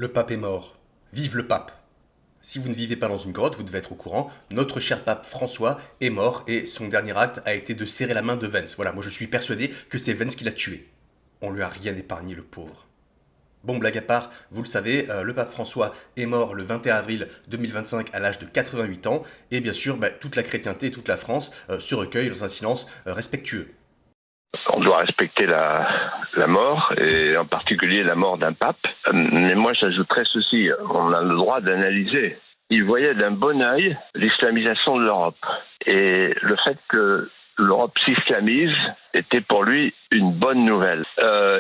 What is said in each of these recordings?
Le pape est mort. Vive le pape! Si vous ne vivez pas dans une grotte, vous devez être au courant, notre cher pape François est mort et son dernier acte a été de serrer la main de Vance. Voilà, moi je suis persuadé que c'est Vance qui l'a tué. On lui a rien épargné, le pauvre. Bon, blague à part, vous le savez, le pape François est mort le 21 avril 2025 à l'âge de 88 ans, et bien sûr, toute la chrétienté et toute la France se recueillent dans un silence respectueux. On doit respecter la mort, et en particulier la mort d'un pape. Mais moi, j'ajouterais ceci, on a le droit d'analyser. Il voyait d'un bon œil l'islamisation de l'Europe. Et le fait que l'Europe s'islamise était pour lui une bonne nouvelle.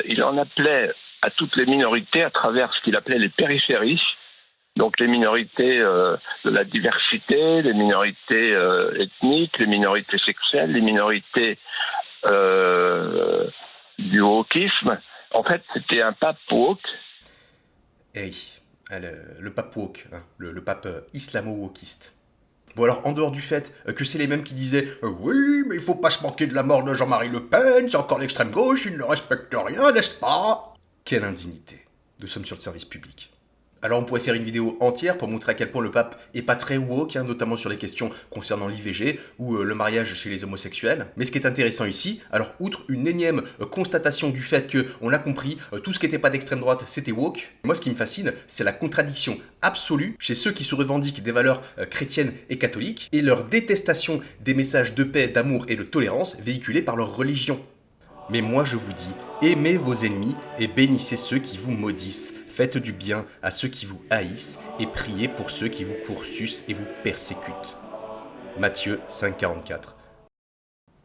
Il en appelait à toutes les minorités à travers ce qu'il appelait les périphéries. Donc les minorités de la diversité, les minorités ethniques, les minorités sexuelles, les minorités du wokisme. En fait, c'était un pape woke. Hey, le pape woke, hein, le pape islamo-wokiste. Bon alors, en dehors du fait que c'est les mêmes qui disaient oui, mais il faut pas se manquer de la mort de Jean-Marie Le Pen, c'est encore l'extrême gauche, il ne respecte rien, n'est-ce pas? Quelle indignité. Nous sommes sur le service public. Alors on pourrait faire une vidéo entière pour montrer à quel point le pape est pas très woke, hein, notamment sur les questions concernant l'IVG ou le mariage chez les homosexuels. Mais ce qui est intéressant ici, alors outre une énième constatation du fait que on l'a compris, tout ce qui n'était pas d'extrême droite c'était woke, moi ce qui me fascine, c'est la contradiction absolue chez ceux qui se revendiquent des valeurs chrétiennes et catholiques et leur détestation des messages de paix, d'amour et de tolérance véhiculés par leur religion. Mais moi je vous dis, aimez vos ennemis et bénissez ceux qui vous maudissent. Faites du bien à ceux qui vous haïssent et priez pour ceux qui vous coursucent et vous persécutent. Matthieu 5,44.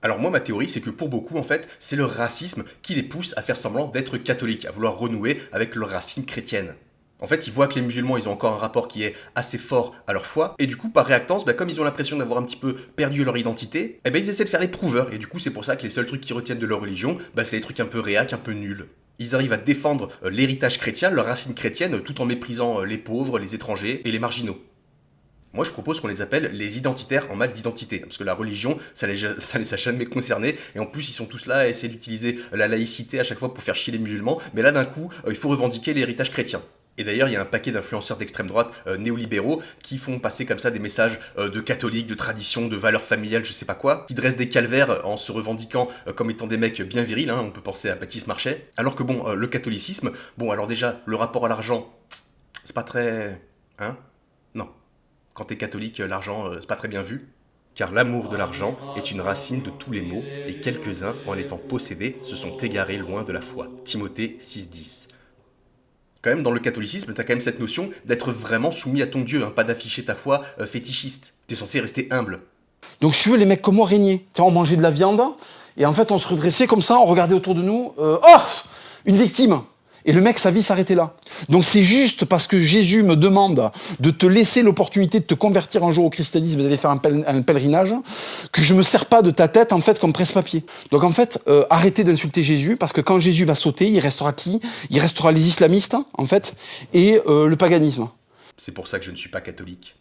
Alors moi ma théorie c'est que pour beaucoup en fait c'est le racisme qui les pousse à faire semblant d'être catholiques, à vouloir renouer avec leurs racines chrétiennes. En fait, ils voient que les musulmans, ils ont encore un rapport qui est assez fort à leur foi, et du coup, par réactance, comme ils ont l'impression d'avoir un petit peu perdu leur identité, ils essaient de faire les prouveurs, et du coup, c'est pour ça que les seuls trucs qu'ils retiennent de leur religion, c'est des trucs un peu réac, un peu nuls. Ils arrivent à défendre l'héritage chrétien, leurs racines chrétiennes, tout en méprisant les pauvres, les étrangers et les marginaux. Moi, je propose qu'on les appelle les identitaires en mal d'identité, parce que la religion, ça les a jamais concernés, et en plus, ils sont tous là à essayer d'utiliser la laïcité à chaque fois pour faire chier les musulmans, mais là, d'un coup, il faut revendiquer l'héritage chrétien. Et d'ailleurs, il y a un paquet d'influenceurs d'extrême droite néolibéraux qui font passer comme ça des messages de catholiques, de tradition, de valeurs familiales, je sais pas quoi, qui dressent des calvaires en se revendiquant comme étant des mecs bien virils, hein, on peut penser à Baptiste Marchais. Alors que le catholicisme, alors déjà, le rapport à l'argent, c'est pas très... Hein? Non. Quand t'es catholique, l'argent, c'est pas très bien vu. Car l'amour de l'argent est une racine de tous les maux, et quelques-uns, en étant possédés, se sont égarés loin de la foi. Timothée 6,10. Quand même, dans le catholicisme, t'as quand même cette notion d'être vraiment soumis à ton Dieu, hein, pas d'afficher ta foi fétichiste. T'es censé rester humble. Donc si tu veux, les mecs comme moi régnaient. On mangeait de la viande, et en fait on se redressait comme ça, on regardait autour de nous, une victime. Et le mec, sa vie s'arrêtait là. Donc c'est juste parce que Jésus me demande de te laisser l'opportunité de te convertir un jour au christianisme et d'aller faire un pèlerinage, que je me sers pas de ta tête en fait comme presse-papier. Donc en fait, arrêtez d'insulter Jésus, parce que quand Jésus va sauter, il restera qui? Il restera les islamistes, en fait, et le paganisme. C'est pour ça que je ne suis pas catholique.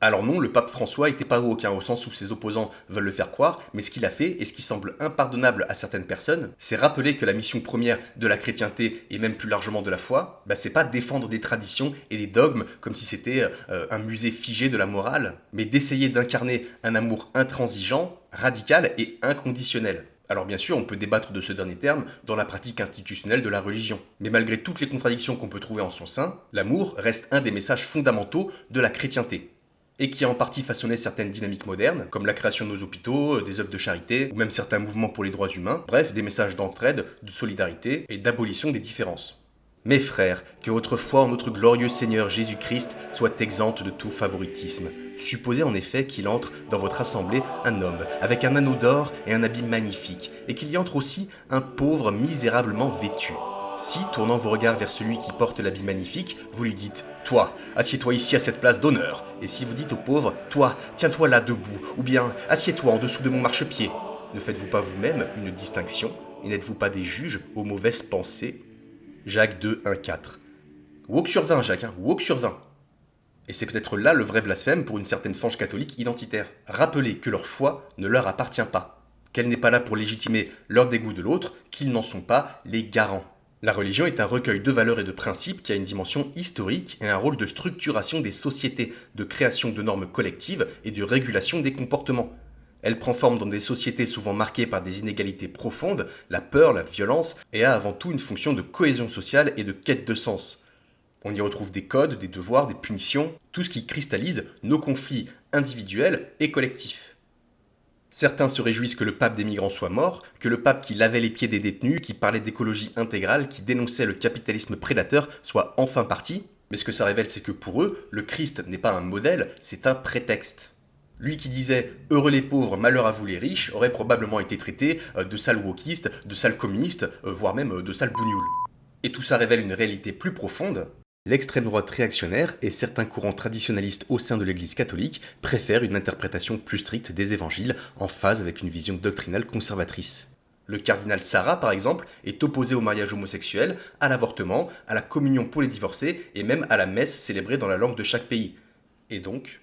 Alors non, le pape François n'était pas woke, au sens où ses opposants veulent le faire croire, mais ce qu'il a fait, et ce qui semble impardonnable à certaines personnes, c'est rappeler que la mission première de la chrétienté, et même plus largement de la foi, c'est pas défendre des traditions et des dogmes comme si c'était un musée figé de la morale, mais d'essayer d'incarner un amour intransigeant, radical et inconditionnel. Alors bien sûr, on peut débattre de ce dernier terme dans la pratique institutionnelle de la religion. Mais malgré toutes les contradictions qu'on peut trouver en son sein, l'amour reste un des messages fondamentaux de la chrétienté, et qui a en partie façonné certaines dynamiques modernes, comme la création de nos hôpitaux, des œuvres de charité, ou même certains mouvements pour les droits humains, bref, des messages d'entraide, de solidarité et d'abolition des différences. Mes frères, que votre foi en notre glorieux Seigneur Jésus-Christ soit exempte de tout favoritisme. Supposez en effet qu'il entre dans votre assemblée un homme, avec un anneau d'or et un habit magnifique, et qu'il y entre aussi un pauvre misérablement vêtu. Si, tournant vos regards vers celui qui porte l'habit magnifique, vous lui dites « Toi, assieds-toi ici à cette place d'honneur », et si vous dites au pauvre « Toi, tiens-toi là debout », ou bien « Assieds-toi en dessous de mon marchepied », ne faites-vous pas vous-même une distinction, et n'êtes-vous pas des juges aux mauvaises pensées? Jacques 2, 1, 4. Woke sur 20, Jacques, woke sur 20. Et c'est peut-être là le vrai blasphème pour une certaine frange catholique identitaire. Rappelez que leur foi ne leur appartient pas, qu'elle n'est pas là pour légitimer leur dégoût de l'autre, qu'ils n'en sont pas les garants. La religion est un recueil de valeurs et de principes qui a une dimension historique et un rôle de structuration des sociétés, de création de normes collectives et de régulation des comportements. Elle prend forme dans des sociétés souvent marquées par des inégalités profondes, la peur, la violence, et a avant tout une fonction de cohésion sociale et de quête de sens. On y retrouve des codes, des devoirs, des punitions, tout ce qui cristallise nos conflits individuels et collectifs. Certains se réjouissent que le pape des migrants soit mort, que le pape qui lavait les pieds des détenus, qui parlait d'écologie intégrale, qui dénonçait le capitalisme prédateur, soit enfin parti. Mais ce que ça révèle, c'est que pour eux, le Christ n'est pas un modèle, c'est un prétexte. Lui qui disait « Heureux les pauvres, malheur à vous les riches » aurait probablement été traité de sale wokiste, de sale communiste, voire même de sale bougnoul. Et tout ça révèle une réalité plus profonde. L'extrême droite réactionnaire et certains courants traditionnalistes au sein de l'Église catholique préfèrent une interprétation plus stricte des évangiles en phase avec une vision doctrinale conservatrice. Le cardinal Sarah, par exemple, est opposé au mariage homosexuel, à l'avortement, à la communion pour les divorcés et même à la messe célébrée dans la langue de chaque pays. Et donc,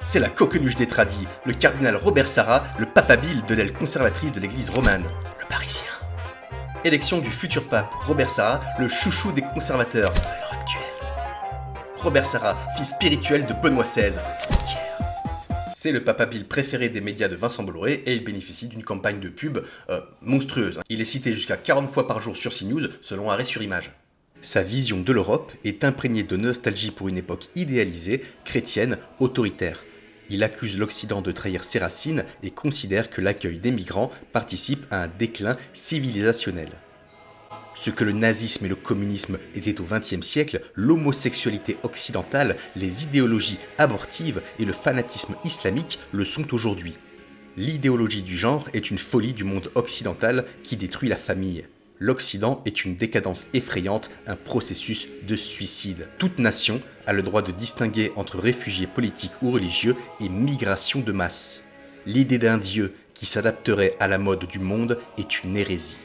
c'est la coqueluche des tradis, le cardinal Robert Sarah, le papabile de l'aile conservatrice de l'église romane, le parisien. Élection du futur pape, Robert Sarah, le chouchou des conservateurs, à l'heure actuelle. Robert Sarah, fils spirituel de Benoît XVI, c'est le papabile préféré des médias de Vincent Bolloré et il bénéficie d'une campagne de pub monstrueuse. Il est cité jusqu'à 40 fois par jour sur CNews, selon Arrêt sur Image. Sa vision de l'Europe est imprégnée de nostalgie pour une époque idéalisée, chrétienne, autoritaire. Il accuse l'Occident de trahir ses racines et considère que l'accueil des migrants participe à un déclin civilisationnel. Ce que le nazisme et le communisme étaient au XXe siècle, l'homosexualité occidentale, les idéologies abortives et le fanatisme islamique le sont aujourd'hui. L'idéologie du genre est une folie du monde occidental qui détruit la famille. L'Occident est une décadence effrayante, un processus de suicide. Toute nation a le droit de distinguer entre réfugiés politiques ou religieux et migration de masse. L'idée d'un Dieu qui s'adapterait à la mode du monde est une hérésie.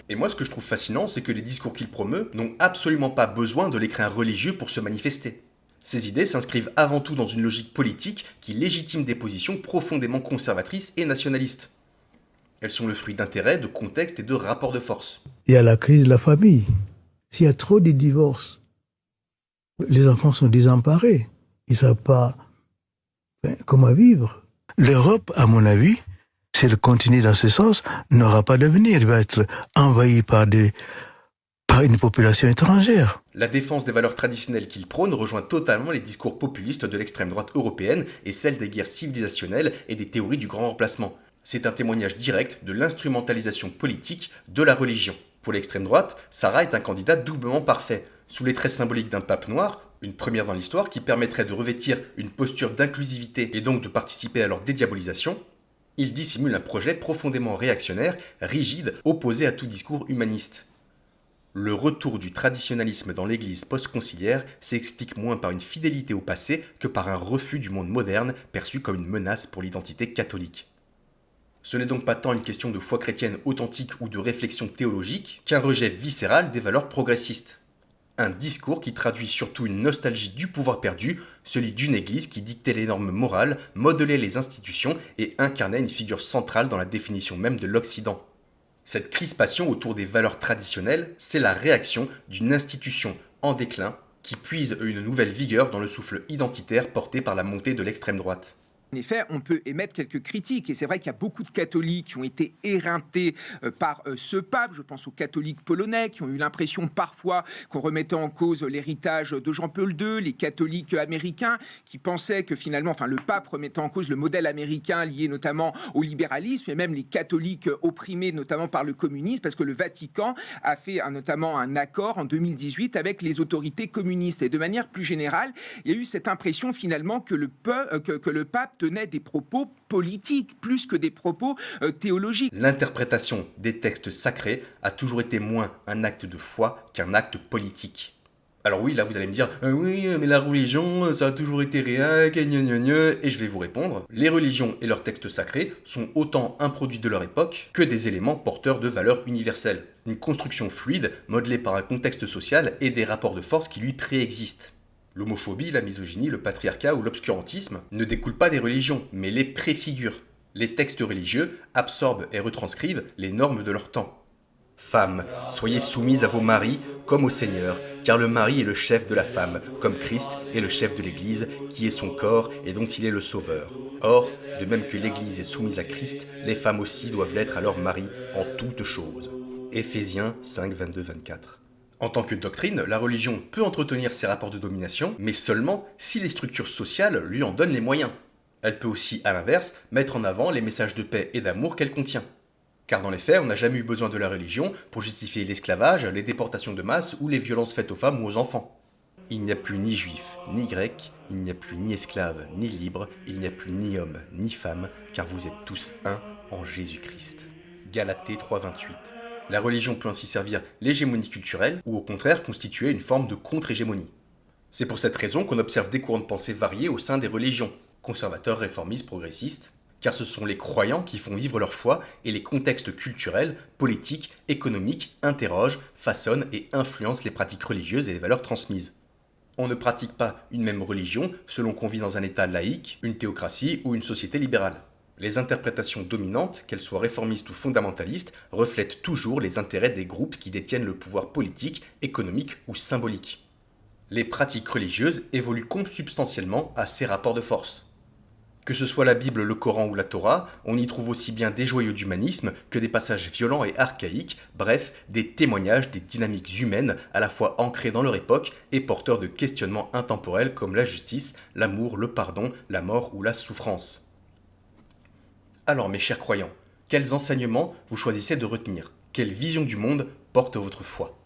Et moi, ce que je trouve fascinant, c'est que les discours qu'il promeut n'ont absolument pas besoin de l'écrin religieux pour se manifester. Ces idées s'inscrivent avant tout dans une logique politique qui légitime des positions profondément conservatrices et nationalistes. Elles sont le fruit d'intérêts, de contextes et de rapports de force. Il y a la crise de la famille. S'il y a trop de divorces, les enfants sont désemparés. Ils ne savent pas comment vivre. L'Europe, à mon avis, si elle continue dans ce sens, n'aura pas d'avenir. Elle va être envahie par une population étrangère. La défense des valeurs traditionnelles qu'il prône rejoint totalement les discours populistes de l'extrême droite européenne et celle des guerres civilisationnelles et des théories du grand remplacement. C'est un témoignage direct de l'instrumentalisation politique de la religion. Pour l'extrême droite, Sarah est un candidat doublement parfait. Sous les traits symboliques d'un pape noir, une première dans l'histoire qui permettrait de revêtir une posture d'inclusivité et donc de participer à leur dédiabolisation, il dissimule un projet profondément réactionnaire, rigide, opposé à tout discours humaniste. Le retour du traditionnalisme dans l'Église post-conciliaire s'explique moins par une fidélité au passé que par un refus du monde moderne perçu comme une menace pour l'identité catholique. Ce n'est donc pas tant une question de foi chrétienne authentique ou de réflexion théologique qu'un rejet viscéral des valeurs progressistes. Un discours qui traduit surtout une nostalgie du pouvoir perdu, celui d'une église qui dictait les normes morales, modelait les institutions et incarnait une figure centrale dans la définition même de l'Occident. Cette crispation autour des valeurs traditionnelles, c'est la réaction d'une institution en déclin qui puise une nouvelle vigueur dans le souffle identitaire porté par la montée de l'extrême droite. En effet, on peut émettre quelques critiques. Et c'est vrai qu'il y a beaucoup de catholiques qui ont été éreintés par ce pape. Je pense aux catholiques polonais qui ont eu l'impression parfois qu'on remettait en cause l'héritage de Jean-Paul II, les catholiques américains qui pensaient que finalement, le pape remettait en cause le modèle américain lié notamment au libéralisme et même les catholiques opprimés notamment par le communisme parce que le Vatican a fait notamment un accord en 2018 avec les autorités communistes. Et de manière plus générale, il y a eu cette impression finalement que le pape tenait des propos politiques plus que des propos théologiques. L'interprétation des textes sacrés a toujours été moins un acte de foi qu'un acte politique. Alors oui, là vous allez me dire « Oui, mais la religion, ça a toujours été réac, et je vais vous répondre. Les religions et leurs textes sacrés sont autant un produit de leur époque que des éléments porteurs de valeurs universelles. Une construction fluide, modelée par un contexte social et des rapports de force qui lui préexistent. L'homophobie, la misogynie, le patriarcat ou l'obscurantisme ne découlent pas des religions, mais les préfigurent. Les textes religieux absorbent et retranscrivent les normes de leur temps. Femmes, soyez soumises à vos maris comme au Seigneur, car le mari est le chef de la femme, comme Christ est le chef de l'Église, qui est son corps et dont il est le sauveur. Or, de même que l'Église est soumise à Christ, les femmes aussi doivent l'être à leur mari en toutes choses. Éphésiens 5, 22-24. En tant que doctrine, la religion peut entretenir ses rapports de domination, mais seulement si les structures sociales lui en donnent les moyens. Elle peut aussi, à l'inverse, mettre en avant les messages de paix et d'amour qu'elle contient. Car dans les faits, on n'a jamais eu besoin de la religion pour justifier l'esclavage, les déportations de masse ou les violences faites aux femmes ou aux enfants. Il n'y a plus ni juif, ni grec, il n'y a plus ni esclave, ni libre, il n'y a plus ni homme, ni femme, car vous êtes tous un en Jésus-Christ. Galatée 3,28. La religion peut ainsi servir l'hégémonie culturelle ou au contraire constituer une forme de contre-hégémonie. C'est pour cette raison qu'on observe des courants de pensée variés au sein des religions, conservateurs, réformistes, progressistes, car ce sont les croyants qui font vivre leur foi et les contextes culturels, politiques, économiques interrogent, façonnent et influencent les pratiques religieuses et les valeurs transmises. On ne pratique pas une même religion selon qu'on vit dans un État laïque, une théocratie ou une société libérale. Les interprétations dominantes, qu'elles soient réformistes ou fondamentalistes, reflètent toujours les intérêts des groupes qui détiennent le pouvoir politique, économique ou symbolique. Les pratiques religieuses évoluent consubstantiellement à ces rapports de force. Que ce soit la Bible, le Coran ou la Torah, on y trouve aussi bien des joyaux d'humanisme que des passages violents et archaïques, bref, des témoignages des dynamiques humaines à la fois ancrées dans leur époque et porteurs de questionnements intemporels comme la justice, l'amour, le pardon, la mort ou la souffrance. Alors mes chers croyants, quels enseignements vous choisissez de retenir? Quelle vision du monde porte votre foi?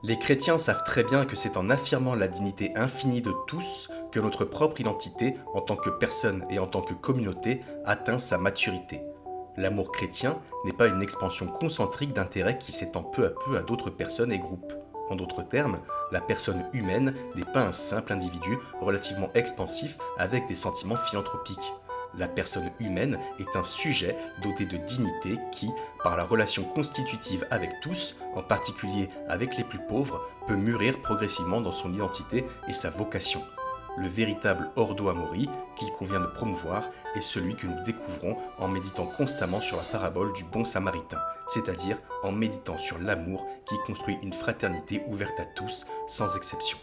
Les chrétiens savent très bien que c'est en affirmant la dignité infinie de tous que notre propre identité en tant que personne et en tant que communauté atteint sa maturité. L'amour chrétien n'est pas une expansion concentrique d'intérêts qui s'étend peu à peu à d'autres personnes et groupes. En d'autres termes, la personne humaine n'est pas un simple individu relativement expansif avec des sentiments philanthropiques. La personne humaine est un sujet doté de dignité qui, par la relation constitutive avec tous, en particulier avec les plus pauvres, peut mûrir progressivement dans son identité et sa vocation. Le véritable ordo amori qu'il convient de promouvoir est celui que nous découvrons en méditant constamment sur la parabole du bon samaritain, c'est-à-dire en méditant sur l'amour qui construit une fraternité ouverte à tous, sans exception.